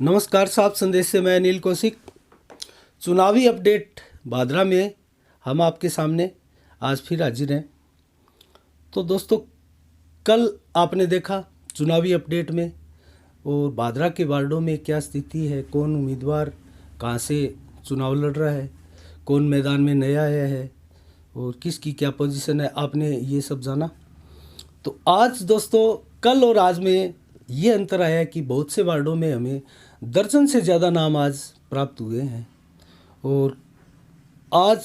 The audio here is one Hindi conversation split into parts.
नमस्कार साहब, संदेश से मैं अनिल कौशिक। चुनावी अपडेट भादरा में हम आपके सामने आज फिर हाजिर हैं। तो दोस्तों, कल आपने देखा चुनावी अपडेट में और भादरा के वार्डों में क्या स्थिति है, कौन उम्मीदवार कहाँ से चुनाव लड़ रहा है, कौन मैदान में नया आया है और किसकी क्या पोजीशन है, आपने ये सब जाना। तो आज दोस्तों, कल और आज में ये अंतर आया कि बहुत से वार्डों में हमें दर्जन से ज़्यादा नाम आज प्राप्त हुए हैं। और आज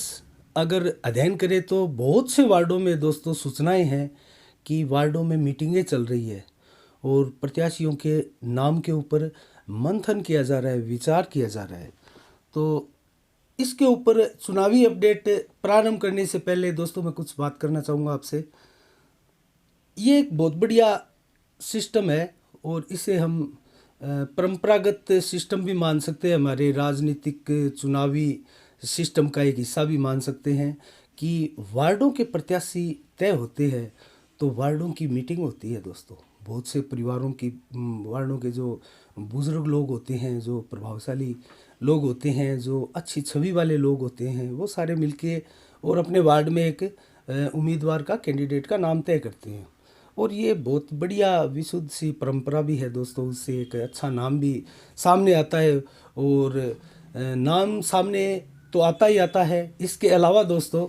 अगर अध्ययन करें तो बहुत से वार्डों में दोस्तों सूचनाएं हैं कि वार्डों में मीटिंगें चल रही है और प्रत्याशियों के नाम के ऊपर मंथन किया जा रहा है, विचार किया जा रहा है। तो इसके ऊपर चुनावी अपडेट प्रारंभ करने से पहले दोस्तों मैं कुछ बात करना चाहूँगा आपसे। ये एक बहुत बढ़िया सिस्टम है और इसे हम परंपरागत सिस्टम भी मान सकते हैं, हमारे राजनीतिक चुनावी सिस्टम का एक हिस्सा भी मान सकते हैं कि वार्डों के प्रत्याशी तय होते हैं तो वार्डों की मीटिंग होती है दोस्तों। बहुत से परिवारों की वार्डों के जो बुजुर्ग लोग होते हैं, जो प्रभावशाली लोग होते हैं, जो अच्छी छवि वाले लोग होते हैं, वो सारे मिलके और अपने वार्ड में एक उम्मीदवार का, कैंडिडेट का नाम तय करते हैं। और ये बहुत बढ़िया विशुद्ध सी परंपरा भी है दोस्तों। उससे एक अच्छा नाम भी सामने आता है और नाम सामने तो आता ही आता है। इसके अलावा दोस्तों,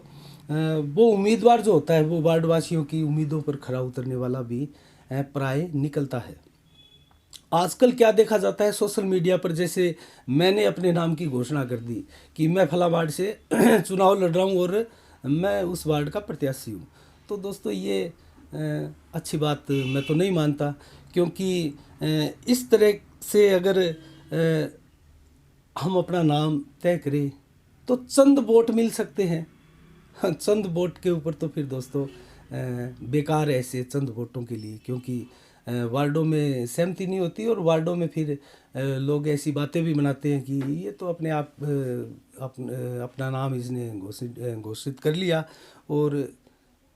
वो उम्मीदवार जो होता है वो वार्डवासियों की उम्मीदों पर खरा उतरने वाला भी प्राय निकलता है। आजकल क्या देखा जाता है सोशल मीडिया पर, जैसे मैंने अपने नाम की घोषणा कर दी कि मैं फला वार्ड से चुनाव लड़ रहा हूँ और मैं उस वार्ड का प्रत्याशी हूँ। तो दोस्तों, ये अच्छी बात मैं तो नहीं मानता, क्योंकि इस तरह से अगर हम अपना नाम तय करें तो चंद वोट मिल सकते हैं। चंद वोट के ऊपर तो फिर दोस्तों बेकार है ऐसे चंद वोटों के लिए, क्योंकि वार्डों में सहमति नहीं होती और वार्डों में फिर लोग ऐसी बातें भी बनाते हैं कि ये तो अपने आप अपना नाम इसने घोषित कर लिया और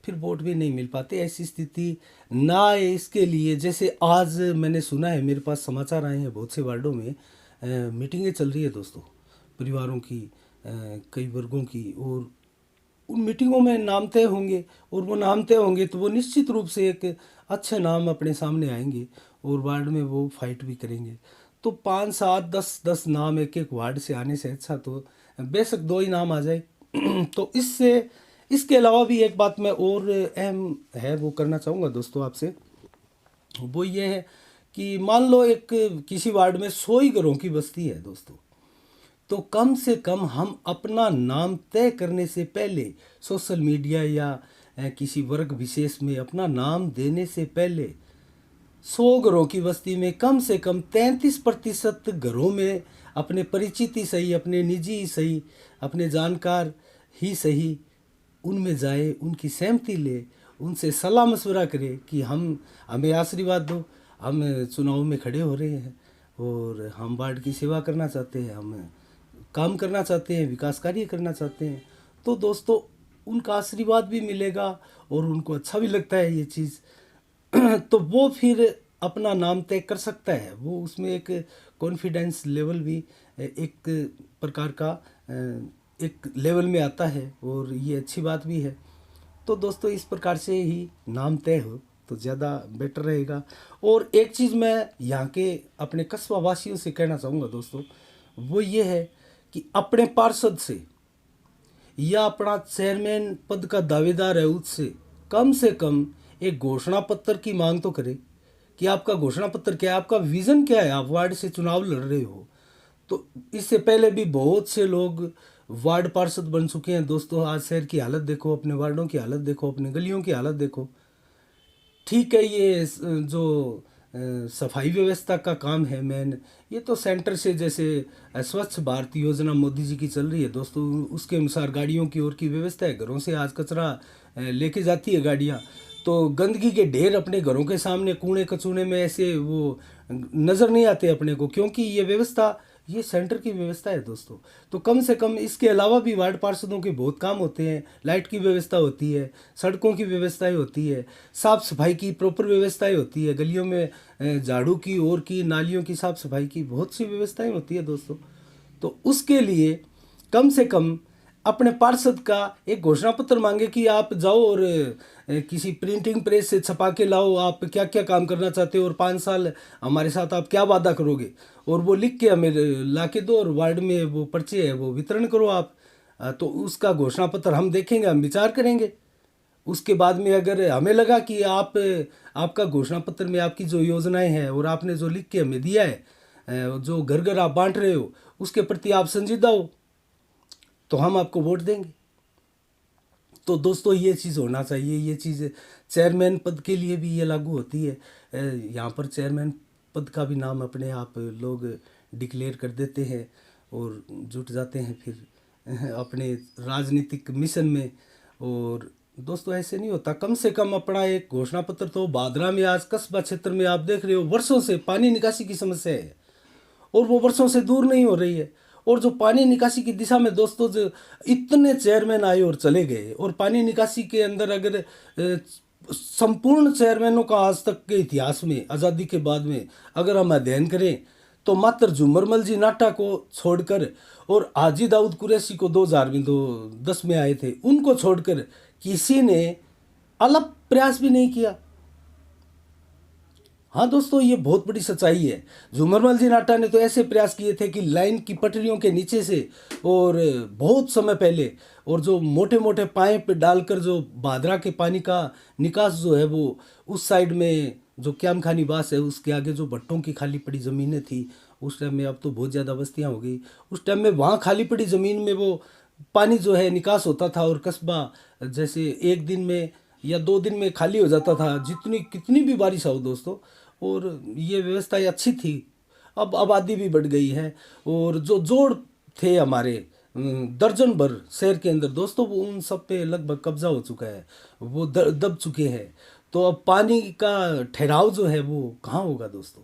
फिर वोट भी नहीं मिल पाते। ऐसी स्थिति ना आए इसके लिए, जैसे आज मैंने सुना है, मेरे पास समाचार आए हैं, बहुत से वार्डों में मीटिंगें चल रही है दोस्तों, परिवारों की, कई वर्गों की, और उन मीटिंगों में नाम तय होंगे और वो नाम तय होंगे तो वो निश्चित रूप से एक अच्छे नाम अपने सामने आएंगे और वार्ड में वो फाइट भी करेंगे। तो 5, 7, 10 नाम एक एक वार्ड से आने से अच्छा तो बेशक 2 ही नाम आ जाए। तो इसके अलावा भी एक बात मैं और अहम है वो करना चाहूँगा दोस्तों आपसे। वो ये है कि मान लो एक किसी वार्ड में 100 ही घरों की बस्ती है दोस्तों, तो कम से कम हम अपना नाम तय करने से पहले सोशल मीडिया या किसी वर्ग विशेष में अपना नाम देने से पहले 100 घरों की बस्ती में कम से कम 33% घरों में अपने परिचित ही सही, अपने निजी ही सही, अपने जानकार ही सही, उनमें जाए, उनकी सहमति ले, उनसे सलाह मशवरा करे कि हमें आशीर्वाद दो, हम चुनाव में खड़े हो रहे हैं और हम वार्ड की सेवा करना चाहते हैं, हम काम करना चाहते हैं, विकास कार्य करना चाहते हैं। तो दोस्तों, उनका आशीर्वाद भी मिलेगा और उनको अच्छा भी लगता है ये चीज़। तो वो फिर अपना नाम तय कर सकता है। वो उसमें एक कॉन्फिडेंस लेवल भी एक प्रकार का एक लेवल में आता है और ये अच्छी बात भी है। तो दोस्तों, इस प्रकार से ही नाम तय हो तो ज़्यादा बेटर रहेगा। और एक चीज़ मैं यहाँ के अपने कस्बा वासियों से कहना चाहूँगा दोस्तों, वो ये है कि अपने पार्षद से या अपना चेयरमैन पद का दावेदार है उससे कम एक घोषणा पत्र की मांग तो करें कि आपका घोषणा पत्र क्या है, आपका विज़न क्या है, आप वार्ड से चुनाव लड़ रहे हो। तो इससे पहले भी बहुत से लोग वार्ड पार्षद बन चुके हैं दोस्तों। आज शहर की हालत देखो, अपने वार्डों की हालत देखो, अपने गलियों की हालत देखो। ठीक है, ये जो सफाई व्यवस्था का काम है मेन, ये तो सेंटर से, जैसे स्वच्छ भारत योजना मोदी जी की चल रही है दोस्तों, उसके अनुसार गाड़ियों की और की व्यवस्था है। घरों से आज कचरा लेके जाती है गाड़ियाँ, तो गंदगी के ढेर अपने घरों के सामने कूड़े कचूने में ऐसे वो नज़र नहीं आते अपने को, क्योंकि ये व्यवस्था ये सेंटर की व्यवस्था है दोस्तों। तो कम से कम इसके अलावा भी वार्ड पार्षदों के बहुत काम होते हैं। लाइट की व्यवस्था होती है, सड़कों की व्यवस्थाएं होती है, साफ़ सफाई की प्रॉपर व्यवस्थाएं होती है, गलियों में झाड़ू की और की नालियों की साफ़ सफाई की बहुत सी व्यवस्थाएं होती है दोस्तों। तो उसके लिए कम से कम अपने पार्षद का एक घोषणा पत्र मांगे कि आप जाओ और किसी प्रिंटिंग प्रेस से छपा के लाओ, आप क्या क्या काम करना चाहते हो और 5 साल हमारे साथ आप क्या वादा करोगे, और वो लिख के हमें ला के दो और वार्ड में वो पर्चे है वो वितरण करो आप। तो उसका घोषणा पत्र हम देखेंगे, हम विचार करेंगे। उसके बाद में अगर हमें लगा कि आपका घोषणा पत्र में आपकी जो योजनाएं हैं और आपने जो लिख के हमें दिया है, जो घर घर आप बांट रहे हो, उसके प्रति आप संजीदा हो, तो हम आपको वोट देंगे। तो दोस्तों ये चीज़ होना चाहिए। ये चीज़ चेयरमैन पद के लिए भी ये लागू होती है। यहाँ पर चेयरमैन पद का भी नाम अपने आप लोग डिक्लेयर कर देते हैं और जुट जाते हैं फिर अपने राजनीतिक मिशन में। और दोस्तों ऐसे नहीं होता। कम से कम अपना एक घोषणा पत्र तो बादरा में आज कस्बा क्षेत्र में आप देख रहे हो वर्षों से पानी निकासी की समस्या है और वो वर्षों से दूर नहीं हो रही है। और जो पानी निकासी की दिशा में दोस्तों जो इतने चेयरमैन आए और चले गए, और पानी निकासी के अंदर अगर संपूर्ण चेयरमैनों का आज तक के इतिहास में आज़ादी के बाद में अगर हम अध्ययन करें तो मात्र झुमरमल जी नाटा को छोड़कर और हाजी दाऊद कुरैशी को 2010 में आए थे, उनको छोड़कर किसी ने अलग प्रयास भी नहीं किया। हाँ दोस्तों ये बहुत बड़ी सच्चाई है। झूमरमल जी नाटा ने तो ऐसे प्रयास किए थे कि लाइन की पटरियों के नीचे से और बहुत समय पहले और जो मोटे मोटे पाइप डालकर जो भादरा के पानी का निकास जो है वो उस साइड में जो क्याम खानी बास है उसके आगे जो भट्टों की खाली पड़ी ज़मीनें थी उस टाइम में, अब तो बहुत ज़्यादा बस्तियाँ हो गई, उस टाइम में वहाँ खाली पड़ी ज़मीन में वो पानी जो है निकास होता था और कस्बा जैसे 1 दिन में या 2 दिन में खाली हो जाता था, जितनी कितनी भी बारिश हो दोस्तों। और ये व्यवस्था अच्छी थी। अब आबादी भी बढ़ गई है और जो जोड़ थे हमारे दर्जन भर शहर के अंदर दोस्तों, वो उन सब पे लगभग कब्जा हो चुका है, वो दब चुके हैं। तो अब पानी का ठहराव जो है वो कहाँ होगा दोस्तों।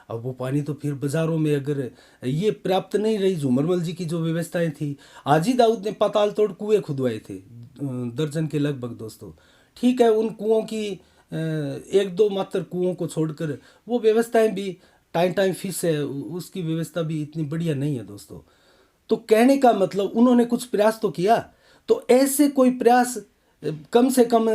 अब वो पानी तो फिर बाज़ारों में अगर ये प्राप्त नहीं रही झूमरमल जी की जो व्यवस्थाएं थी। हाजी दाऊद ने पाताल तोड़ कुएँ खुदवाए थे दर्जन के लगभग दोस्तों। ठीक है, उन कुओं की 1-2 मात्र कुओं को छोड़कर वो व्यवस्थाएं भी टाइम टाइम फिश है उसकी व्यवस्था भी इतनी बढ़िया नहीं है दोस्तों। तो कहने का मतलब उन्होंने कुछ प्रयास तो किया। तो ऐसे कोई प्रयास कम से कम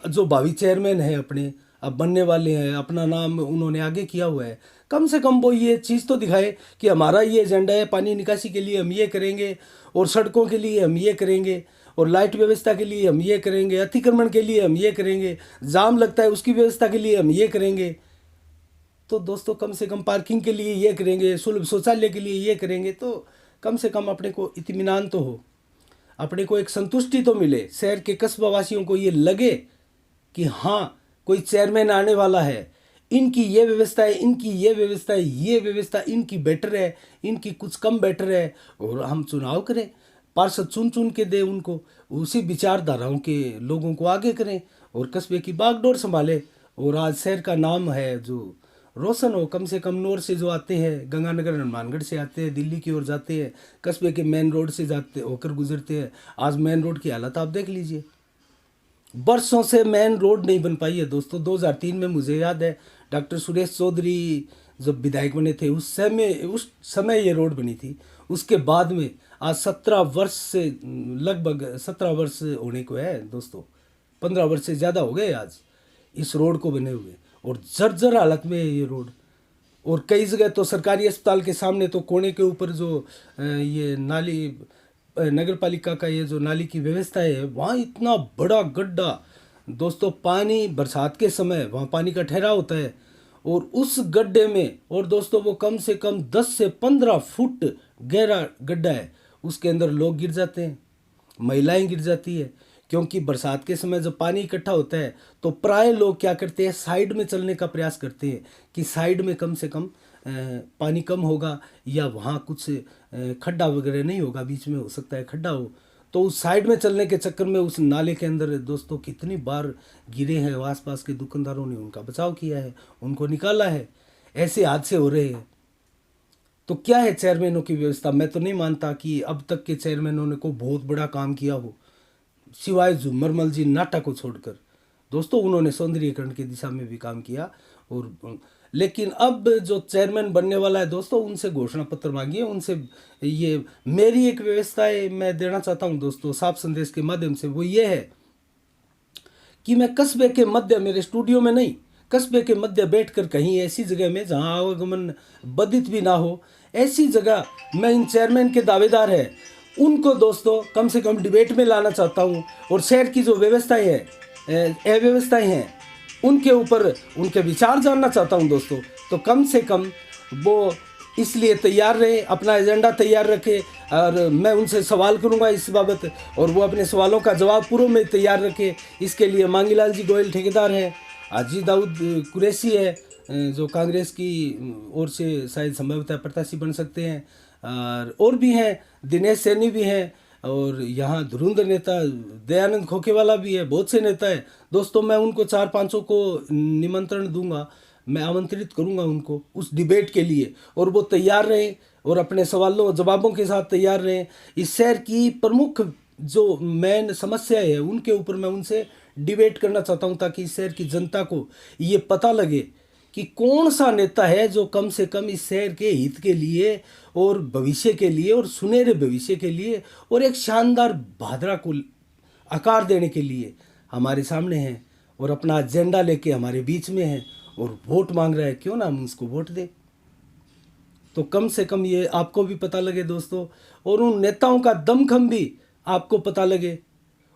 जो भावी चेयरमैन है अपने अब बनने वाले हैं, अपना नाम उन्होंने आगे किया हुआ है, कम से कम वो ये चीज़ तो दिखाए कि हमारा ये एजेंडा है, पानी निकासी के लिए हम ये करेंगे और सड़कों के लिए हम ये करेंगे और लाइट व्यवस्था के लिए हम ये करेंगे, अतिक्रमण के लिए हम ये करेंगे, जाम लगता है उसकी व्यवस्था के लिए हम ये करेंगे। तो दोस्तों कम से कम पार्किंग के लिए ये करेंगे, सुलभ शौचालय के लिए ये करेंगे, तो कम से कम अपने को इत्मीनान तो हो, अपने को एक संतुष्टि तो मिले, शहर के कस्बा वासियों को ये लगे कि हाँ कोई चेयरमैन आने वाला है, इनकी ये व्यवस्था है, इनकी ये व्यवस्था है, ये व्यवस्था इनकी बेटर है, इनकी कुछ कम बेटर है, और हम चुनाव करें, पार्षद चुन चुन के दे उनको, उसी विचारधाराओं के लोगों को आगे करें और कस्बे की बागडोर संभाले और आज शहर का नाम है जो रोशन हो। कम से कम नौर से जो आते हैं, गंगानगर हनुमानगढ़ से आते हैं, दिल्ली की ओर जाते हैं, कस्बे के मेन रोड से जाते होकर गुजरते हैं, आज मेन रोड की हालत आप देख लीजिए। बरसों से मेन रोड नहीं बन पाई है दोस्तों। 2003 में मुझे याद है डॉक्टर सुरेश चौधरी जब विधायक बने थे उस समय ये रोड बनी थी। उसके बाद में आज 17 वर्ष से लगभग 17 वर्ष होने को है दोस्तों, 15 वर्ष से ज़्यादा हो गए आज इस रोड को बने हुए, और जर्जर हालत में है ये रोड। और कई जगह तो सरकारी अस्पताल के सामने तो कोने के ऊपर जो ये नाली नगर पालिका का ये जो नाली की व्यवस्था है, वहाँ इतना बड़ा गड्ढा दोस्तों, पानी बरसात के समय वहाँ पानी का ठहराव होता है और उस गड्ढे में, और दोस्तों वो कम से कम 10 से 15 फुट गहरा गड्ढा है, उसके अंदर लोग गिर जाते हैं, महिलाएं गिर जाती है। क्योंकि बरसात के समय जब पानी इकट्ठा होता है तो प्राय लोग क्या करते हैं, साइड में चलने का प्रयास करते हैं कि साइड में कम से कम पानी कम होगा या वहाँ कुछ खड्डा वगैरह नहीं होगा, बीच में हो सकता है खड्डा हो, तो उस साइड में चलने के चक्कर में उस नाले के अंदर दोस्तों कितनी बार गिरे हैं। आसपास के दुकानदारों ने उनका बचाव किया है, उनको निकाला है, ऐसे हादसे हो रहे हैं। तो क्या है चेयरमैनों की व्यवस्था? मैं तो नहीं मानता कि अब तक के चेयरमैनों ने को बहुत बड़ा काम किया हो, सिवाय झुम्मरमल जी नाटा को छोड़कर। दोस्तों उन्होंने सौंदर्यीकरण की दिशा में भी काम किया। और लेकिन अब जो चेयरमैन बनने वाला है दोस्तों, उनसे घोषणा पत्र मांगिए, उनसे ये मेरी एक व्यवस्था है मैं देना चाहता हूँ दोस्तों साफ संदेश के माध्यम से, वो ये है कि मैं कस्बे के मध्य, मेरे स्टूडियो में नहीं, कस्बे के मध्य बैठकर कहीं ऐसी जगह में जहां आवागमन बाधित भी ना हो, ऐसी जगह मैं इन चेयरमैन के दावेदार हैं उनको दोस्तों कम से कम डिबेट में लाना चाहता हूं। और शहर की जो व्यवस्थाएं हैं, अव्यवस्थाएं हैं, उनके ऊपर उनके विचार जानना चाहता हूं दोस्तों। तो कम से कम वो इसलिए तैयार रहे, अपना एजेंडा तैयार रखे, और मैं उनसे सवाल करूंगा इस बाबत, और वो अपने सवालों का जवाब पूर्व में तैयार रखे। इसके लिए मांगीलाल जी गोयल ठेकेदार हैं, हाजी दाऊद कुरैशी है जो कांग्रेस की ओर से शायद संभवतः प्रत्याशी बन सकते हैं, और भी हैं, दिनेश सैनी भी हैं, और यहाँ धुरंधर नेता दयानंद खोखेवाला भी है, बहुत से नेता हैं दोस्तों। मैं उनको 4-5 को निमंत्रण दूंगा, मैं आमंत्रित करूंगा उनको उस डिबेट के लिए, और वो तैयार रहें और अपने सवालों जवाबों के साथ तैयार रहें। इस शहर की प्रमुख जो मेन समस्या है उनके ऊपर मैं उनसे डिबेट करना चाहता हूं, ताकि इस शहर की जनता को ये पता लगे कि कौन सा नेता है जो कम से कम इस शहर के हित के लिए और भविष्य के लिए और सुनहरे भविष्य के लिए और एक शानदार भादरा को आकार देने के लिए हमारे सामने है और अपना एजेंडा लेके हमारे बीच में है और वोट मांग रहा है। क्यों ना हम उसको वोट दें? तो कम से कम ये आपको भी पता लगे दोस्तों, और उन नेताओं का दमखम भी आपको पता लगे,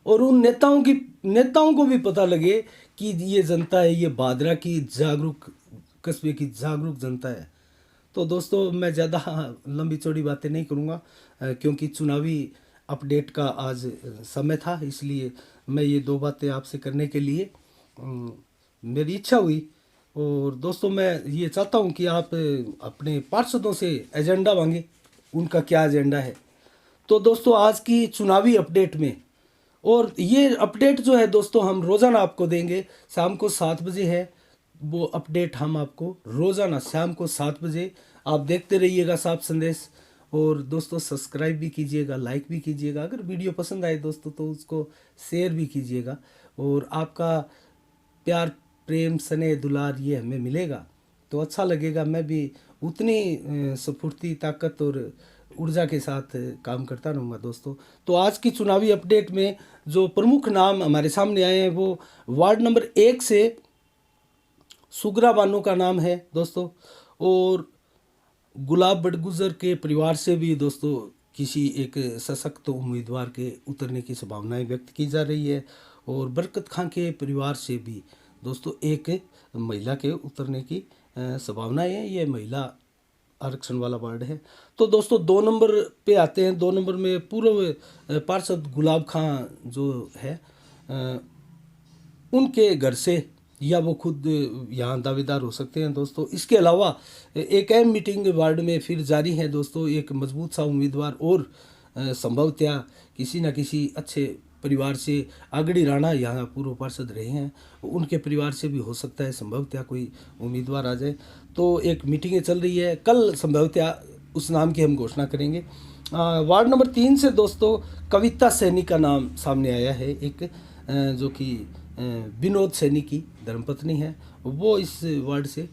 और उन नेताओं को भी पता लगे कि ये जनता है, ये भादरा की जागरूक, कस्बे की जागरूक जनता है। तो दोस्तों मैं ज़्यादा लंबी चौड़ी बातें नहीं करूँगा, क्योंकि चुनावी अपडेट का आज समय था, इसलिए मैं ये 2 बातें आपसे करने के लिए मेरी इच्छा हुई। और दोस्तों मैं ये चाहता हूँ कि आप अपने पार्षदों से एजेंडा मांगे, उनका क्या एजेंडा है। तो दोस्तों आज की चुनावी अपडेट में, और ये अपडेट जो है दोस्तों हम रोज़ाना आपको देंगे, शाम को 7 बजे है वो अपडेट, हम आपको रोज़ाना शाम को 7 बजे आप देखते रहिएगा साफ संदेश। और दोस्तों सब्सक्राइब भी कीजिएगा, लाइक भी कीजिएगा, अगर वीडियो पसंद आए दोस्तों तो उसको शेयर भी कीजिएगा। और आपका प्यार प्रेम स्नेह दुलार ये हमें मिलेगा तो अच्छा लगेगा, मैं भी उतनी स्फूर्ति ताकत और ऊर्जा के साथ काम करता रहूँगा दोस्तों। तो आज की चुनावी अपडेट में जो प्रमुख नाम हमारे सामने आए हैं वो वार्ड नंबर 1 से सुगरा बानो का नाम है दोस्तों, और गुलाब बड़गुजर के परिवार से भी दोस्तों किसी एक सशक्त उम्मीदवार के उतरने की संभावनाएं व्यक्त की जा रही है, और बरकत खां के परिवार से भी दोस्तों एक महिला के उतरने की संभावनाएं है। ये महिला आरक्षण वाला वार्ड है। तो दोस्तों 2 नंबर पे आते हैं। 2 नंबर में पूर्व पार्षद गुलाब खां जो है उनके घर से, या वो खुद यहाँ दावेदार हो सकते हैं दोस्तों। इसके अलावा एक अहम मीटिंग वार्ड में फिर जारी है दोस्तों, एक मजबूत सा उम्मीदवार और संभवतः किसी न किसी अच्छे परिवार से, आगड़ी राणा यहाँ पूर्व पार्षद रहे हैं, उनके परिवार से भी हो सकता है संभवतः कोई उम्मीदवार आ जाए। तो एक मीटिंगें चल रही है, कल संभवतः उस नाम की हम घोषणा करेंगे। वार्ड नंबर 3 से दोस्तों कविता सैनी का नाम सामने आया है, एक जो कि विनोद सैनी की धर्मपत्नी है, वो इस वार्ड से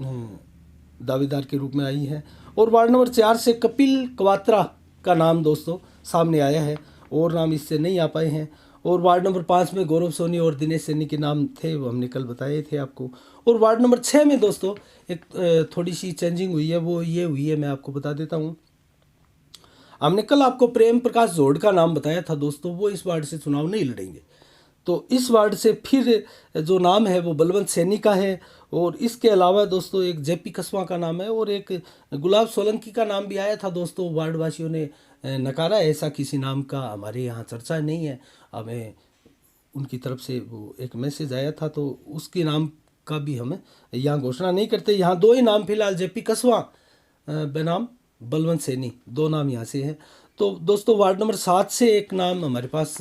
दावेदार के रूप में आई है। और वार्ड नंबर 4 से कपिल कवात्रा का नाम दोस्तों सामने आया है, और नाम इससे नहीं आ पाए हैं। और वार्ड नंबर 5 में गौरव सोनी और दिनेश सैनी के नाम थे, वो हमने कल बताए थे आपको। और वार्ड नंबर 6 में दोस्तों एक थोड़ी सी चेंजिंग हुई है, वो ये हुई है, मैं आपको बता देता हूँ। हमने कल आपको प्रेम प्रकाश जोड़ का नाम बताया था दोस्तों, वो इस वार्ड से चुनाव नहीं लड़ेंगे। तो इस वार्ड से फिर जो नाम है वो बलवंत सैनी का है। और इसके अलावा दोस्तों एक जेपी कस्बा का नाम है, और एक गुलाब सोलंकी का नाम भी आया था दोस्तों, वार्ड वासियों ने नकारा। ऐसा किसी नाम का हमारे यहाँ चर्चा नहीं है, हमें उनकी तरफ से वो एक मैसेज आया था, तो उसके नाम का भी हम यहाँ घोषणा नहीं करते। यहाँ 2 ही नाम फिलहाल, जेपी कस्बा बनाम बलवंत सैनी, 2 नाम यहाँ से हैं। तो दोस्तों वार्ड नंबर 7 से एक नाम हमारे पास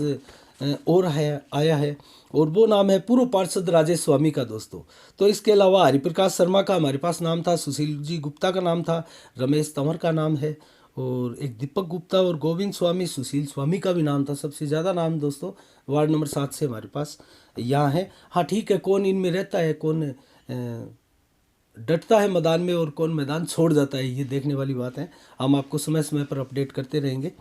और है आया है, और वो नाम है पूर्व पार्षद राजेश स्वामी का दोस्तों। तो इसके अलावा हरिप्रकाश शर्मा का हमारे पास नाम था, सुशील जी गुप्ता का नाम था, रमेश तंवर का नाम है, और एक दीपक गुप्ता और गोविंद स्वामी, सुशील स्वामी का भी नाम था। सबसे ज़्यादा नाम दोस्तों वार्ड नंबर 7 से हमारे पास यहाँ है। हाँ ठीक है, कौन इनमें रहता है, कौन डटता है मैदान में और कौन मैदान छोड़ जाता है, ये देखने वाली बात है। हम आपको समय समय पर अपडेट करते रहेंगे।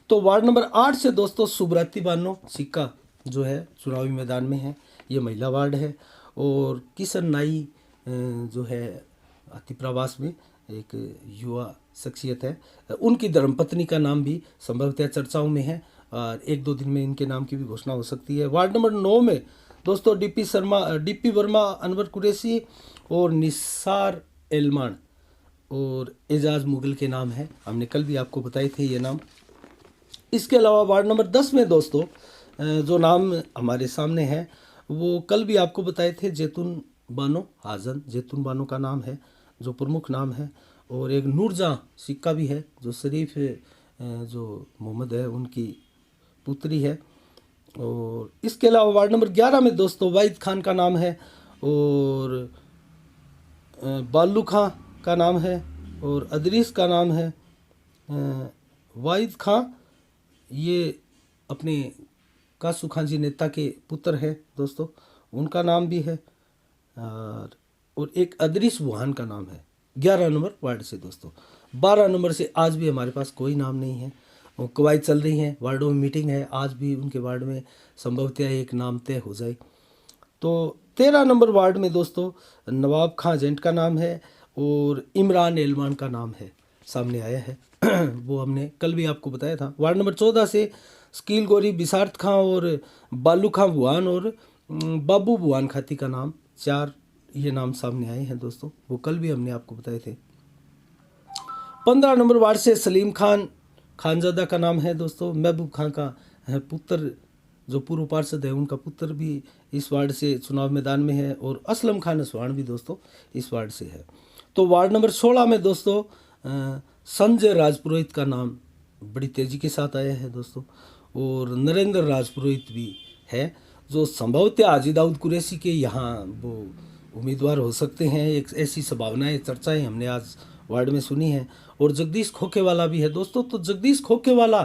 तो वार्ड नंबर 8 से दोस्तों सुब्रती बानो सिक्का जो है चुनावी मैदान में है, ये महिला वार्ड है। और किशन नाई जो है अतिप्रवास में एक युवा शख्सियत है, उनकी धर्मपत्नी का नाम भी संभवतः चर्चाओं में है, और 1-2 दिन में इनके नाम की भी घोषणा हो सकती है। वार्ड नंबर 9 में दोस्तों डीपी वर्मा, अनवर कुरैशी और निसार एलमान और एजाज मुगल के नाम हैं। हमने कल भी आपको बताए थे ये नाम। इसके अलावा वार्ड नंबर 10 में दोस्तों जो नाम हमारे सामने है वो कल भी आपको बताए थे, जैतून बानो हाजन, जैतून बानो का नाम है जो प्रमुख नाम है। और एक नूरजहाँ सिक्का भी है जो शरीफ जो मोहम्मद है उनकी पुत्री है। और इसके अलावा वार्ड नंबर 11 में दोस्तों वाहिद खान का नाम है, और बालू खां का नाम है, और अदरीस का नाम है। वाहिद खां ये अपने कासू खां जी नेता के पुत्र हैं दोस्तों, उनका नाम भी है। और एक अदरीस बुहान का नाम है 11 नंबर वार्ड से दोस्तों। 12 नंबर से आज भी हमारे पास कोई नाम नहीं है, और कवायद चल रही हैं, वार्डों में मीटिंग है, आज भी उनके वार्ड में संभवतः एक नाम तय हो जाए। तो 13 नंबर वार्ड में दोस्तों नवाब खां एजेंट का नाम है, और इमरान एलमान का नाम है सामने आया है वो हमने कल भी आपको बताया था। वार्ड नंबर 14 से स्कील गोरी बिसारत खां और बालू खां बुआन और बाबू बुआन खाती का नाम, 4 ये नाम सामने आए हैं दोस्तों, वो कल भी हमने आपको बताए थे। 15 नंबर वार्ड से सलीम खान खानजादा का नाम है दोस्तों, महबूब खां का पुत्र जो पूर्व पार्षद है उनका पुत्र भी इस वार्ड से चुनाव मैदान में है, और असलम खान असवान भी दोस्तों इस वार्ड से है। तो वार्ड नंबर 16 में दोस्तों संजय राजपुरोहित का नाम बड़ी तेज़ी के साथ आया है दोस्तों, और नरेंद्र राजपुरोहित भी है जो संभवतः हाजी दाऊद कुरैशी के यहाँ वो उम्मीदवार हो सकते हैं। एक ऐसी संभावनाएं चर्चाएं हमने आज वार्ड में सुनी हैं। और जगदीश खोखेवाला भी है दोस्तों। तो जगदीश खोखेवाला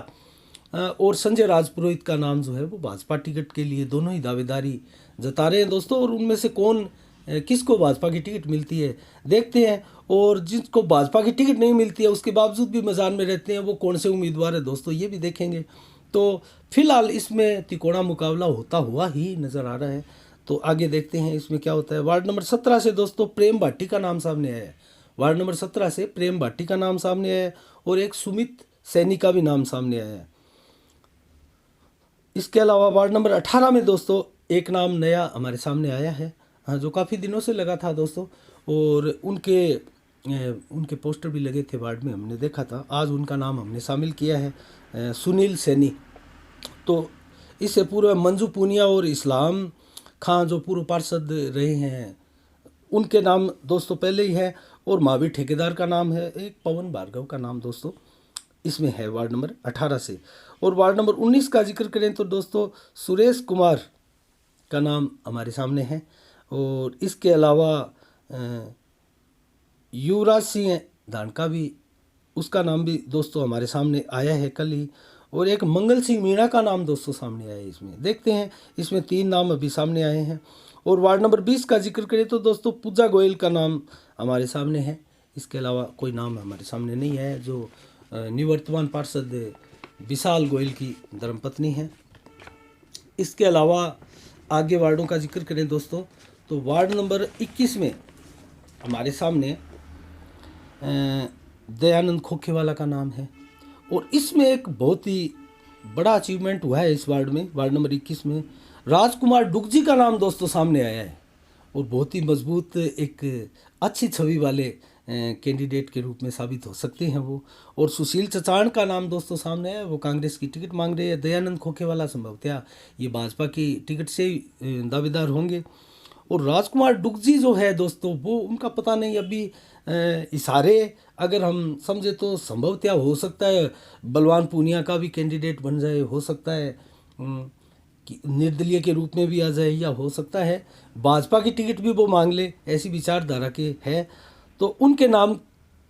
और संजय राजपुरोहित का नाम जो है वो भाजपा टिकट के लिए दोनों ही दावेदारी जता रहे हैं दोस्तों, और उनमें से कौन किसको भाजपा की टिकट मिलती है देखते हैं। और जिसको भाजपा की टिकट नहीं मिलती है उसके बावजूद भी मैदान में रहते हैं वो कौन से उम्मीदवार है दोस्तों, ये भी देखेंगे। तो फिलहाल इसमें तिकोना मुकाबला होता हुआ ही नज़र आ रहा है, तो आगे देखते हैं इसमें क्या होता है। वार्ड नंबर 17 से दोस्तों प्रेम भाटी का नाम सामने आया है। वार्ड नंबर 17 से प्रेम भाटी का नाम सामने आया है, और एक सुमित सैनी का भी नाम सामने आया है। इसके अलावा वार्ड नंबर 18 में दोस्तों एक नाम नया हमारे सामने आया है, जो काफ़ी दिनों से लगा था दोस्तों, और उनके पोस्टर भी लगे थे वार्ड में, हमने देखा था। आज उनका नाम हमने शामिल किया है, सुनील सैनी। तो इससे पूर्व मंजू पूनिया और इस्लाम खां जो पूर्व पार्षद रहे हैं उनके नाम दोस्तों पहले ही है, और महावीर ठेकेदार का नाम है, एक पवन भार्गव का नाम दोस्तों इसमें है वार्ड नंबर 18 से। और वार्ड नंबर 19 का जिक्र करें तो दोस्तों सुरेश कुमार का नाम हमारे सामने है, और इसके अलावा युवराज सिंह धानका भी, उसका नाम भी दोस्तों हमारे सामने आया है कल ही, और एक मंगल सिंह मीणा का नाम दोस्तों सामने आया है। इसमें देखते हैं, इसमें 3 नाम अभी सामने आए हैं। और वार्ड नंबर 20 का जिक्र करें तो दोस्तों पूजा गोयल का नाम हमारे सामने है। इसके अलावा कोई नाम हमारे सामने नहीं है, जो निवर्तमान पार्षद विशाल गोयल की धर्मपत्नी है। इसके अलावा आगे वार्डों का जिक्र करें दोस्तों तो वार्ड नंबर 21 में हमारे सामने दयानंद खोखेवाला का नाम है, और इसमें एक बहुत ही बड़ा अचीवमेंट हुआ है इस वार्ड में। वार्ड नंबर 21 में राजकुमार डुगजी का नाम दोस्तों सामने आया है, और बहुत ही मजबूत एक अच्छी छवि वाले कैंडिडेट के रूप में साबित हो सकते हैं वो। और सुशील चचाण का नाम दोस्तों सामने है, वो कांग्रेस की टिकट मांग रहे हैं। दयानंद खोखेवाला संभवतः ये भाजपा की टिकट से दावेदार होंगे। और राजकुमार डुगजी जो है दोस्तों वो उनका पता नहीं अभी, इशारे अगर हम समझे तो संभवतः हो सकता है बलवान पूनिया का भी कैंडिडेट बन जाए, हो सकता है कि निर्दलीय के रूप में भी आ जाए, या हो सकता है भाजपा की टिकट भी वो मांग ले, ऐसी विचारधारा के है। तो उनके नाम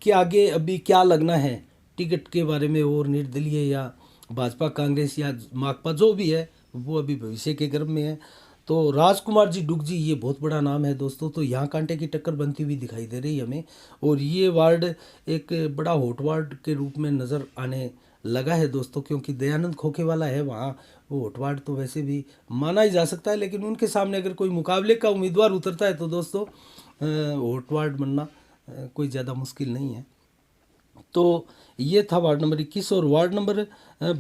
के आगे अभी क्या लगना है टिकट के बारे में, और निर्दलीय या भाजपा कांग्रेस या माकपा जो भी है, वो अभी भविष्य के गर्भ में है। तो राजकुमार जी डुग जी, ये बहुत बड़ा नाम है दोस्तों। तो यहाँ कांटे की टक्कर बनती हुई दिखाई दे रही है हमें, और ये वार्ड एक बड़ा हॉट वार्ड के रूप में नज़र आने लगा है दोस्तों, क्योंकि दयानंद खोखेवाला है वहाँ, वो हॉट वार्ड तो वैसे भी माना ही जा सकता है, लेकिन उनके सामने अगर कोई मुकाबले का उम्मीदवार उतरता है तो दोस्तों हॉट वार्ड बनना कोई ज़्यादा मुश्किल नहीं है। तो ये था वार्ड नंबर 21। और वार्ड नंबर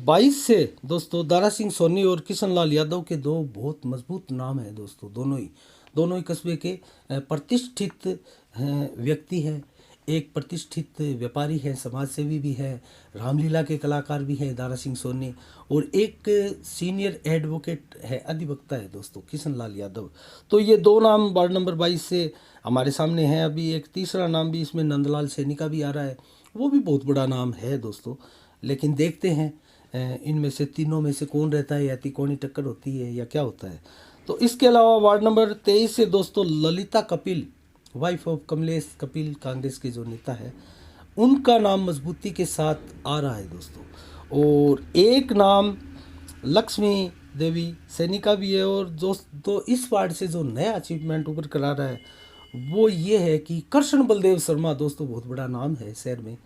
22 से दोस्तों दारा सिंह सोनी और किशन लाल यादव के दो बहुत मजबूत नाम हैं दोस्तों। दोनों ही कस्बे के प्रतिष्ठित व्यक्ति हैं। एक प्रतिष्ठित व्यापारी है, समाजसेवी भी है, रामलीला के कलाकार भी हैं दारा सिंह सोनी, और एक सीनियर एडवोकेट है, अधिवक्ता है दोस्तों, किशन लाल यादव। तो ये दो नाम वार्ड नंबर 22 से हमारे सामने हैं। अभी एक तीसरा नाम भी इसमें नंदलाल सैनी का भी आ रहा है, वो भी बहुत बड़ा नाम है दोस्तों। लेकिन देखते हैं इनमें से तीनों में से कौन रहता है, या तिकोनी टक्कर होती है या क्या होता है। तो इसके अलावा वार्ड नंबर 23 से दोस्तों ललिता कपिल, वाइफ ऑफ कमलेश कपिल, कांग्रेस के जो नेता है, उनका नाम मजबूती के साथ आ रहा है दोस्तों। और एक नाम लक्ष्मी देवी सैनी का भी है। और दोस्तों इस वार्ड से जो नया अचीवमेंट ऊपर करा रहा है वो ये है कि कृष्ण बलदेव शर्मा, दोस्तों बहुत बड़ा नाम है शहर में,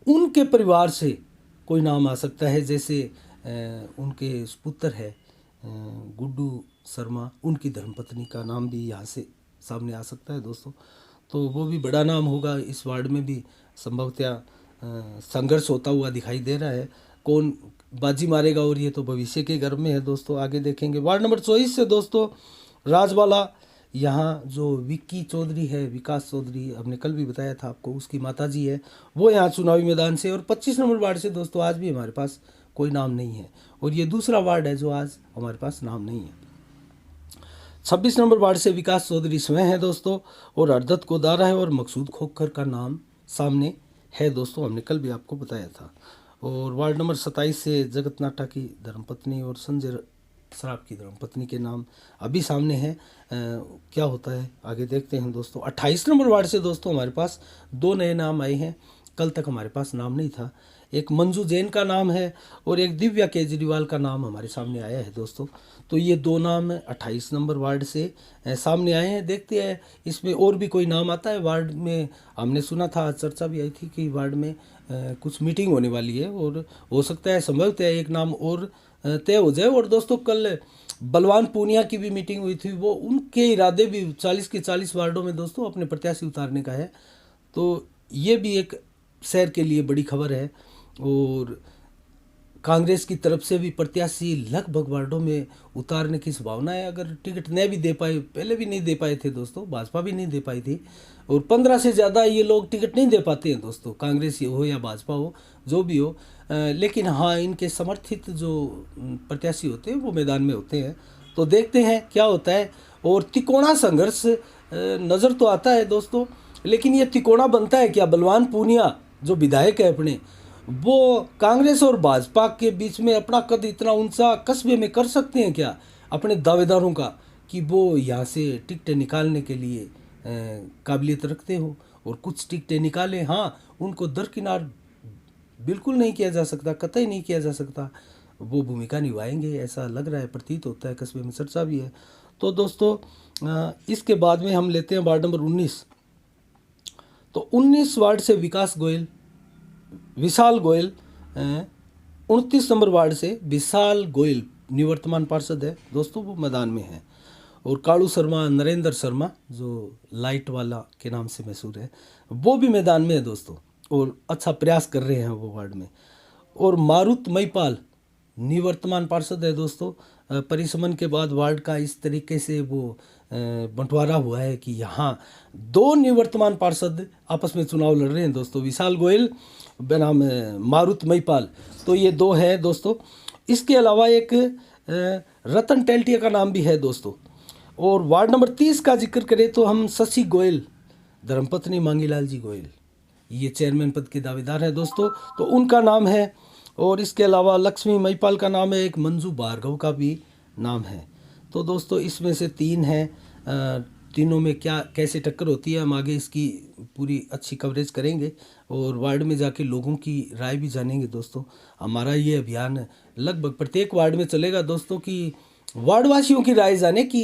उनके परिवार से कोई नाम आ सकता है। जैसे उनके पुत्र है गुड्डू शर्मा, उनकी धर्मपत्नी का नाम भी यहाँ से सामने आ सकता है दोस्तों। तो वो भी बड़ा नाम होगा। इस वार्ड में भी संभवतः संघर्ष होता हुआ दिखाई दे रहा है, कौन बाजी मारेगा, और ये तो भविष्य के गर्भ में है दोस्तों, आगे देखेंगे। वार्ड नंबर 24 से दोस्तों राजवाला, यहाँ जो विक्की चौधरी है, विकास चौधरी, हमने कल भी बताया था आपको, उसकी माताजी है, वो यहाँ चुनावी मैदान से। और 25 नंबर वार्ड से दोस्तों आज भी हमारे पास कोई नाम नहीं है, और ये दूसरा वार्ड है जो आज हमारे पास नाम नहीं है। 26 नंबर वार्ड से विकास चौधरी स्वयं है दोस्तों, और अर्दत कोदारा है, और मकसूद खोखर का नाम सामने है दोस्तों, हमने कल भी आपको बताया था। और वार्ड नंबर 27 से जगत नाटा की धर्मपत्नी और संजय सराफ की धर्मपत्नी के नाम अभी सामने हैं। क्या होता है आगे देखते हैं दोस्तों। 28 नंबर वार्ड से दोस्तों हमारे पास दो नए नाम आए हैं, कल तक हमारे पास नाम नहीं था। एक मंजू जैन का नाम है, और एक दिव्या केजरीवाल का नाम हमारे सामने आया है दोस्तों। तो ये दो नाम 28 नंबर वार्ड से सामने आए हैं। देखते हैं इसमें और भी कोई नाम आता है वार्ड में। हमने सुना था, चर्चा भी आई थी कि वार्ड में कुछ मीटिंग होने वाली है, और हो सकता है संभवतः एक नाम और तय हो जाए। और दोस्तों कल बलवान पूनिया की भी मीटिंग हुई थी, वो उनके इरादे भी 40 के 40 वार्डों में दोस्तों अपने प्रत्याशी उतारने का है। तो ये भी एक शहर के लिए बड़ी खबर है। और कांग्रेस की तरफ से भी प्रत्याशी लगभग वार्डों में उतारने की संभावना है, अगर टिकट न भी दे पाए, पहले भी नहीं दे पाए थे दोस्तों, भाजपा भी नहीं दे पाई थी, और 15 से ज़्यादा ये लोग टिकट नहीं दे पाते हैं दोस्तों, कांग्रेस हो या भाजपा हो, जो भी हो। लेकिन हाँ, इनके समर्थित जो प्रत्याशी होते हैं वो मैदान में होते हैं। तो देखते हैं क्या होता है। और तिकोना संघर्ष नज़र तो आता है दोस्तों, लेकिन ये तिकोना बनता है क्या? बलवान पूनिया जो विधायक है अपने, वो कांग्रेस और भाजपा के बीच में अपना कद इतना ऊंचा कस्बे में कर सकते हैं क्या अपने दावेदारों का, कि वो यहाँ से टिकटें निकालने के लिए काबिलियत रखते हो, और कुछ टिकटें निकालें। हाँ, उनको दरकिनार बिल्कुल नहीं किया जा सकता, कतई नहीं किया जा सकता, वो भूमिका निभाएंगे ऐसा लग रहा है, प्रतीत होता है, कस्बे में चर्चा भी है। तो दोस्तों इसके बाद में हम लेते हैं वार्ड नंबर 19। तो 19 वार्ड से विशाल गोयल 29 नंबर वार्ड से विशाल गोयल निवर्तमान पार्षद है दोस्तों, वो मैदान में है। और कालू शर्मा, नरेंद्र शर्मा जो लाइट वाला के नाम से मशहूर है, वो भी मैदान में है दोस्तों, और अच्छा प्रयास कर रहे हैं वो वार्ड में। और मारुत महिपाल निवर्तमान पार्षद है दोस्तों। परिसमन के बाद वार्ड का इस तरीके से वो बंटवारा हुआ है कि यहाँ दो निवर्तमान पार्षद आपस में चुनाव लड़ रहे हैं दोस्तों, विशाल गोयल बनाम मारुत महिपाल। तो ये दो है दोस्तों। इसके अलावा एक रतन टेल्टिया का नाम भी है दोस्तों। और वार्ड नंबर 30 का जिक्र करें तो हम शशि गोयल, धर्मपत्नी मांगीलाल जी गोयल, ये चेयरमैन पद के दावेदार हैं दोस्तों, तो उनका नाम है। और इसके अलावा लक्ष्मी महिपाल का नाम है, एक मंजू भार्गव का भी नाम है। तो दोस्तों इसमें से तीन हैं, तीनों में क्या कैसे टक्कर होती है हम आगे इसकी पूरी अच्छी कवरेज करेंगे और वार्ड में जाके लोगों की राय भी जानेंगे दोस्तों। हमारा ये अभियान लगभग प्रत्येक वार्ड में चलेगा दोस्तों कि वार्डवासियों की राय जाने कि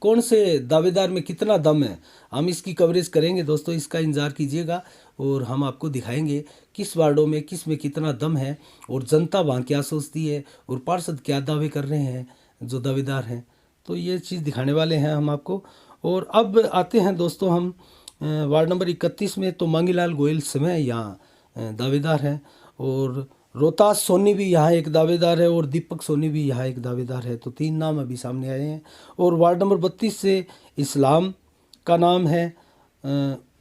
कौन से दावेदार में कितना दम है। हम इसकी कवरेज करेंगे दोस्तों, इसका इंतज़ार कीजिएगा और हम आपको दिखाएंगे किस वार्डों में किस में कितना दम है और जनता वहाँ क्या सोचती है और पार्षद क्या दावे कर रहे हैं जो दावेदार हैं। तो ये चीज़ दिखाने वाले हैं हम आपको। और अब आते हैं दोस्तों हम वार्ड नंबर 31 में। तो मांगीलाल गोयल समय यहाँ दावेदार हैं और रोहतास सोनी भी यहाँ एक दावेदार है और दीपक सोनी भी यहाँ एक दावेदार है। तो तीन नाम अभी सामने आए हैं। और वार्ड नंबर 32 से इस्लाम का नाम है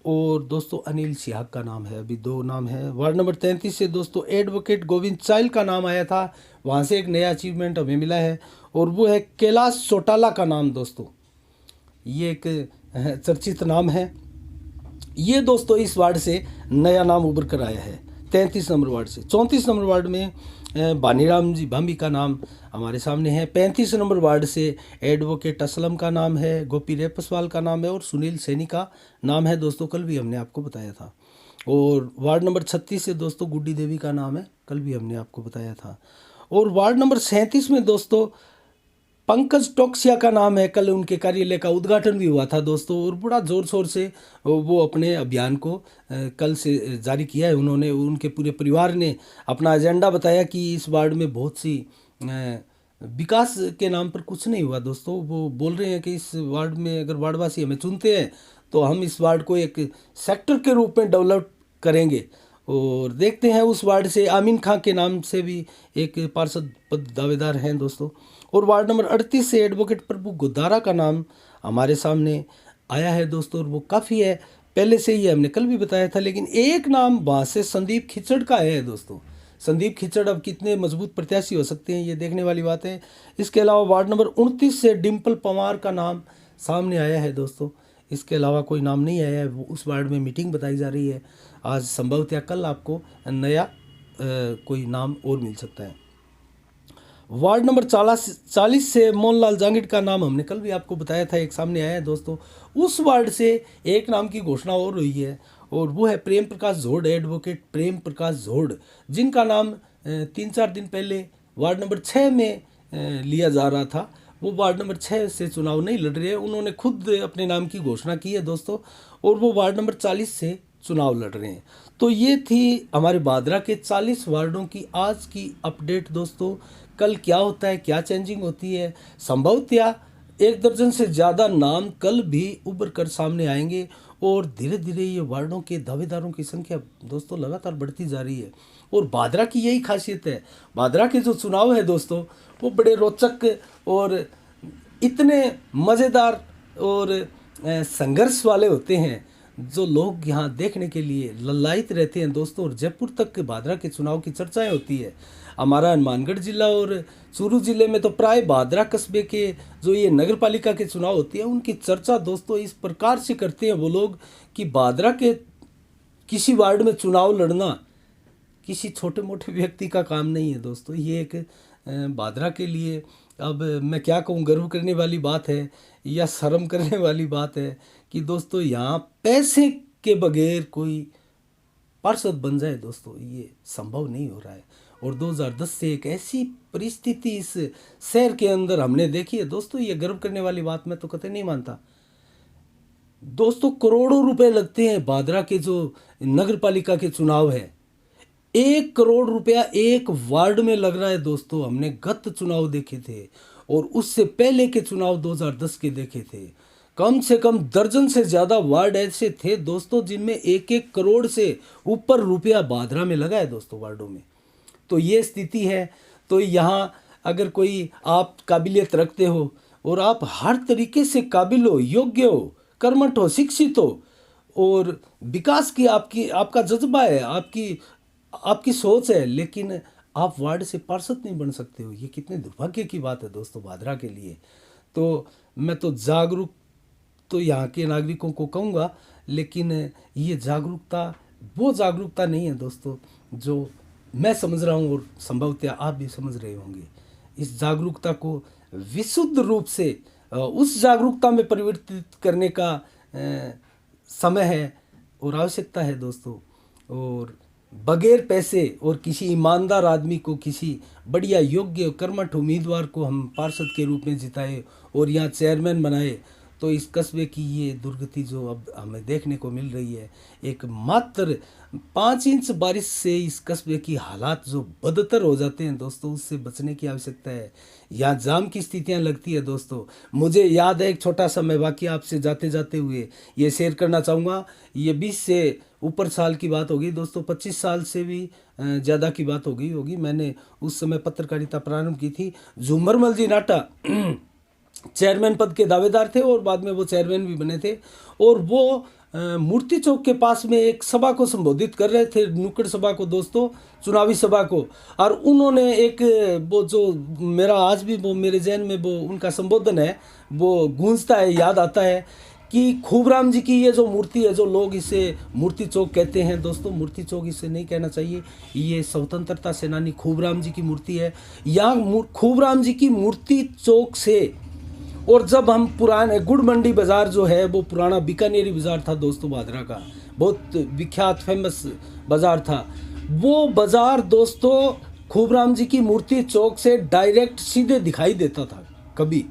और दोस्तों अनिल सिहाग का नाम है, अभी दो नाम है। वार्ड नंबर 33 से दोस्तों एडवोकेट गोविंद चाइल का नाम आया था, वहाँ से एक नया अचीवमेंट हमें मिला है और वो है कैलाश चौटाला का नाम। दोस्तों ये एक चर्चित नाम है। ये दोस्तों इस वार्ड से नया नाम उभर कर आया है 33 नंबर वार्ड से। 34 नंबर वार्ड में बानीराम जी भामी का नाम हमारे सामने है। 35 नंबर वार्ड से एडवोकेट असलम का नाम है, गोपी रेपसवाल का नाम है और सुनील सैनी का नाम है दोस्तों, कल भी हमने आपको बताया था। और वार्ड नंबर 36 से दोस्तों गुड्डी देवी का नाम है, कल भी हमने आपको बताया था। और वार्ड नंबर 37 में दोस्तों पंकज टोक्सिया का नाम है, कल उनके कार्यालय का उद्घाटन भी हुआ था दोस्तों और बड़ा ज़ोर शोर से वो अपने अभियान को कल से जारी किया है उन्होंने। उनके पूरे परिवार ने अपना एजेंडा बताया कि इस वार्ड में बहुत सी विकास के नाम पर कुछ नहीं हुआ दोस्तों। वो बोल रहे हैं कि इस वार्ड में अगर वार्डवासी हमें चुनते हैं तो हम इस वार्ड को एक सेक्टर के रूप में डेवलप करेंगे। और देखते हैं उस वार्ड से आमीन खां के नाम से भी एक पार्षद पद दावेदार हैं दोस्तों। और वार्ड नंबर 38 से एडवोकेट प्रभु गोदारा का नाम हमारे सामने आया है दोस्तों और वो काफ़ी है, पहले से ही हमने कल भी बताया था। लेकिन एक नाम वहाँ से संदीप खिचड़ का है दोस्तों। संदीप खिचड़ अब कितने मजबूत प्रत्याशी हो सकते हैं ये देखने वाली बात है। इसके अलावा वार्ड नंबर 29 से डिम्पल पंवार का नाम सामने आया है दोस्तों। इसके अलावा कोई नाम नहीं आया है, वो उस वार्ड में मीटिंग बताई जा रही है। आज संभवतः कल आपको नया कोई नाम और मिल सकता है। वार्ड नंबर 40 से मोहनलाल जांगिड़ का नाम हमने कल भी आपको बताया था, एक सामने आया है दोस्तों। उस वार्ड से एक नाम की घोषणा और हुई है और वो है प्रेम प्रकाश झोड़, एडवोकेट प्रेम प्रकाश झोड़, जिनका नाम 3-4 दिन पहले वार्ड नंबर 6 में लिया जा रहा था। वो वार्ड नंबर 6 से चुनाव नहीं लड़ रहे हैं, उन्होंने खुद अपने नाम की घोषणा की है दोस्तों और वो वार्ड नंबर 40 से चुनाव लड़ रहे हैं। तो ये थी हमारे बादरा के 40 वार्डों की आज की अपडेट दोस्तों। कल क्या होता है, क्या चेंजिंग होती है, संभवतः 1 दर्जन से ज़्यादा नाम कल भी उभर कर सामने आएंगे और धीरे धीरे ये वार्डों के दावेदारों की संख्या दोस्तों लगातार बढ़ती जा रही है। और बादरा की यही खासियत है, बादरा के जो चुनाव है दोस्तों वो बड़े रोचक और इतने मज़ेदार और संघर्ष वाले होते हैं जो लोग यहाँ देखने के लिए ललायित रहते हैं दोस्तों। और जयपुर तक के बादरा के चुनाव की चर्चाएं होती है। हमारा हनुमानगढ़ जिला और चूरू जिले में तो प्राय बादरा कस्बे के जो ये नगर पालिका के चुनाव होती है उनकी चर्चा दोस्तों इस प्रकार से करते हैं वो लोग कि बादरा के किसी वार्ड में चुनाव लड़ना किसी छोटे मोटे व्यक्ति का काम नहीं है दोस्तों। ये एक बादरा के लिए, अब मैं क्या कहूँ, गर्व करने वाली बात है या शर्म करने वाली बात है कि दोस्तों यहाँ पैसे के बगैर कोई पार्षद बन जाए दोस्तों, ये संभव नहीं हो रहा है। और 2010 से एक ऐसी परिस्थिति इस शहर के अंदर हमने देखी है दोस्तों, ये गर्व करने वाली बात मैं तो कतई नहीं मानता दोस्तों। करोड़ों रुपए लगते हैं बादरा के जो नगर पालिका के चुनाव है, 1 करोड़ रुपया एक वार्ड में लग रहा है दोस्तों। हमने गत चुनाव देखे थे और उससे पहले के चुनाव 2010 के देखे थे। कम से कम दर्जन से ज़्यादा वार्ड ऐसे थे दोस्तों जिनमें 1-1 करोड़ से ऊपर रुपया बादरा में लगा है दोस्तों वार्डों में। तो ये स्थिति है। तो यहाँ अगर कोई आप काबिलियत रखते हो और आप हर तरीके से काबिल हो, योग्य हो, कर्मठ हो, शिक्षित हो और विकास की आपका जज्बा है, आपकी सोच है, लेकिन आप वार्ड से पार्षद नहीं बन सकते हो, ये कितने दुर्भाग्य की बात है दोस्तों बादरा के लिए। तो मैं तो जागरूक तो यहाँ के नागरिकों को कहूँगा, लेकिन ये जागरूकता वो जागरूकता नहीं है दोस्तों जो मैं समझ रहा हूँ और संभवतः आप भी समझ रहे होंगे। इस जागरूकता को विशुद्ध रूप से उस जागरूकता में परिवर्तित करने का समय है और आवश्यकता है दोस्तों। और बगैर पैसे और किसी ईमानदार आदमी को, किसी बढ़िया योग्य कर्मठ उम्मीदवार को हम पार्षद के रूप में जिताए और यहाँ चेयरमैन बनाए, तो इस कस्बे की ये दुर्गति जो अब हमें देखने को मिल रही है, एक मात्र 5 इंच बारिश से इस कस्बे की हालात जो बदतर हो जाते हैं दोस्तों, उससे बचने की आवश्यकता है। यहाँ जाम की स्थितियाँ लगती है दोस्तों। मुझे याद है एक छोटा सा मैं वाकया आपसे जाते जाते हुए ये शेयर करना चाहूँगा। ये 20 से ऊपर साल की बात होगी दोस्तों, 25 साल से भी ज़्यादा की बात होगी। मैंने उस समय पत्रकारिता प्रारंभ की थी। झूमरमल जी नाटा चेयरमैन पद के दावेदार थे और बाद में वो चेयरमैन भी बने थे। और वो मूर्ति चौक के पास में एक सभा को संबोधित कर रहे थे, नुक्कड़ सभा को दोस्तों, चुनावी सभा को। और उन्होंने एक वो जो मेरा आज भी वो मेरे जहन में वो उनका संबोधन है वो गूंजता है, याद आता है कि खूबराम जी की ये जो मूर्ति है, जो लोग इसे मूर्ति चौक कहते हैं दोस्तों, मूर्ति चौक इसे नहीं कहना चाहिए, ये स्वतंत्रता सेनानी खूबराम जी की मूर्ति है। यहाँ खूबराम जी की मूर्ति चौक से, और जब हम पुराने गुड़ मंडी बाज़ार जो है वो पुराना बीकानेरी बाज़ार था दोस्तों, भादरा का बहुत विख्यात फेमस बाज़ार था, वो बाज़ार दोस्तों खूबराम जी की मूर्ति चौक से डायरेक्ट सीधे दिखाई देता था कभी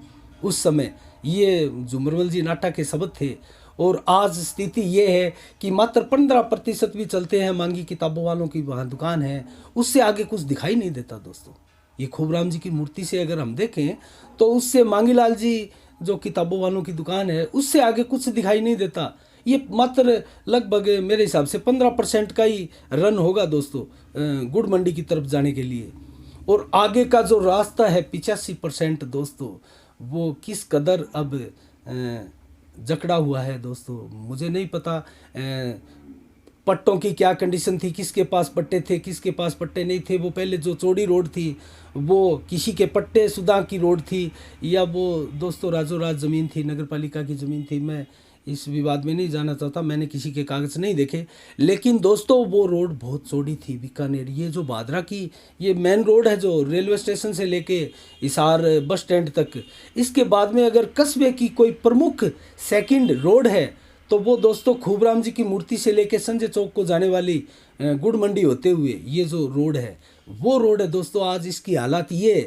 उस समय। ये झुमरमल जी नाटा के शब्द थे। और आज स्थिति ये है कि मात्र 15% भी चलते हैं। मांगी किताबों वालों की वहाँ दुकान है, उससे आगे कुछ दिखाई नहीं देता दोस्तों। ये खूबराम जी की मूर्ति से अगर हम देखें तो उससे मांगीलाल जी जो किताबों वालों की दुकान है, उससे आगे कुछ दिखाई नहीं देता। ये मात्र लगभग मेरे हिसाब से 15% का ही रन होगा दोस्तों गुड़ मंडी की तरफ जाने के लिए। और आगे का जो रास्ता है 85% दोस्तों, वो किस कदर अब जकड़ा हुआ है दोस्तों, मुझे नहीं पता पट्टों की क्या कंडीशन थी, किसके पास पट्टे थे, किसके पास पट्टे नहीं थे। वो पहले जो चौड़ी रोड थी वो किसी के पट्टे सुदा की रोड थी, या वो दोस्तों राजों राज ज़मीन थी, नगर पालिका की ज़मीन थी। मैं इस विवाद में नहीं जाना चाहता, मैंने किसी के कागज़ नहीं देखे। लेकिन दोस्तों वो रोड बहुत चौड़ी थी बीकानेर। ये जो भादरा की ये मेन रोड है जो रेलवे स्टेशन से लेके हिसार बस स्टैंड तक, इसके बाद में अगर कस्बे की कोई प्रमुख सेकंड रोड है तो वो दोस्तों खूबराम जी की मूर्ति से लेके संजय चौक को जाने वाली गुड़ मंडी होते हुए ये जो रोड है वो रोड है दोस्तों। आज इसकी हालत ये है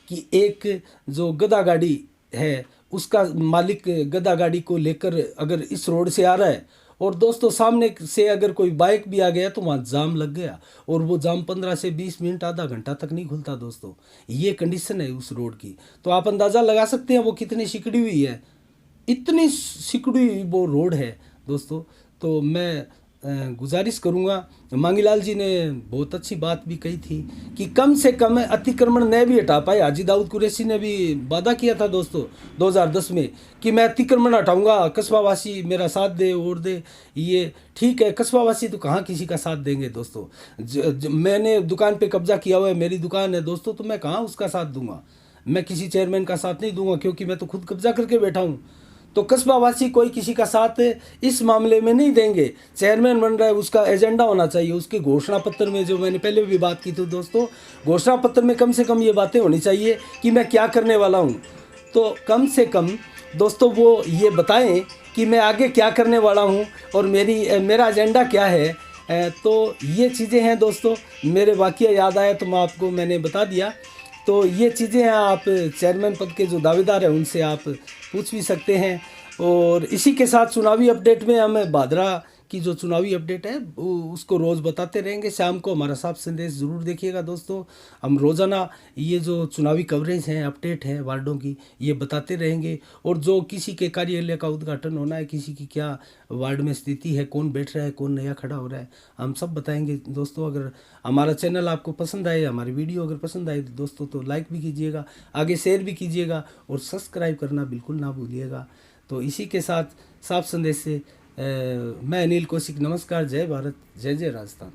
कि एक जो गधा गाड़ी है उसका मालिक गधा गाड़ी को लेकर अगर इस रोड से आ रहा है और दोस्तों सामने से अगर कोई बाइक भी आ गया तो वहाँ जाम लग गया, और वो जाम 15 से 20 मिनट आधा घंटा तक नहीं खुलता दोस्तों। ये कंडीशन है उस रोड की, तो आप अंदाज़ा लगा सकते हैं वो कितनी सिकड़ी हुई है। इतनी सिकुड़ी हुई वो रोड है दोस्तों। तो मैं गुजारिश करूँगा, मांगीलाल जी ने बहुत अच्छी बात भी कही थी कि कम से कम अतिक्रमण न भी हटा पाए। हाजी दाऊद कुरैशी ने भी वादा किया था दोस्तों 2010 में कि मैं अतिक्रमण हटाऊंगा, कस्बावासी मेरा साथ दे और दे। ये ठीक है, कस्बावासी तो कहाँ किसी का साथ देंगे दोस्तों। मैंने दुकान पे कब्जा किया हुआ है, मेरी दुकान है दोस्तों, तो मैं कहाँ उसका साथ दूंगा। मैं किसी चेयरमैन का साथ नहीं दूंगा क्योंकि मैं तो खुद कब्जा करके बैठा हूँ। तो कस्बावासी कोई किसी का साथ इस मामले में नहीं देंगे। चेयरमैन बन रहा है, उसका एजेंडा होना चाहिए। उसके घोषणा पत्र में, जो मैंने पहले भी बात की थी दोस्तों, घोषणा पत्र में कम से कम ये बातें होनी चाहिए कि मैं क्या करने वाला हूँ। तो कम से कम दोस्तों वो ये बताएं कि मैं आगे क्या करने वाला हूँ और मेरा एजेंडा क्या है। तो ये चीज़ें हैं दोस्तों। मेरे वाकया याद आया तो मैंने बता दिया। तो ये चीज़ें हैं, आप चेयरमैन पद के जो दावेदार हैं उनसे आप पूछ भी सकते हैं। और इसी के साथ चुनावी अपडेट में हम भादरा की जो चुनावी अपडेट है उसको रोज़ बताते रहेंगे। शाम को हमारा साफ संदेश ज़रूर देखिएगा दोस्तों। हम रोज़ाना ये जो चुनावी कवरेज है, अपडेट है वार्डों की, ये बताते रहेंगे। और जो किसी के कार्यालय का उद्घाटन होना है, किसी की क्या वार्ड में स्थिति है, कौन बैठ रहा है, कौन नया खड़ा हो रहा है, हम सब बताएंगे दोस्तों। अगर हमारा चैनल आपको पसंद आए, हमारी वीडियो अगर पसंद आए दोस्तों, तो लाइक भी कीजिएगा, आगे शेयर भी कीजिएगा और सब्सक्राइब करना बिल्कुल ना भूलिएगा। तो इसी के साथ साफ संदेश से मैं अनिल कौशिक, नमस्कार, जय भारत, जय जय राजस्थान।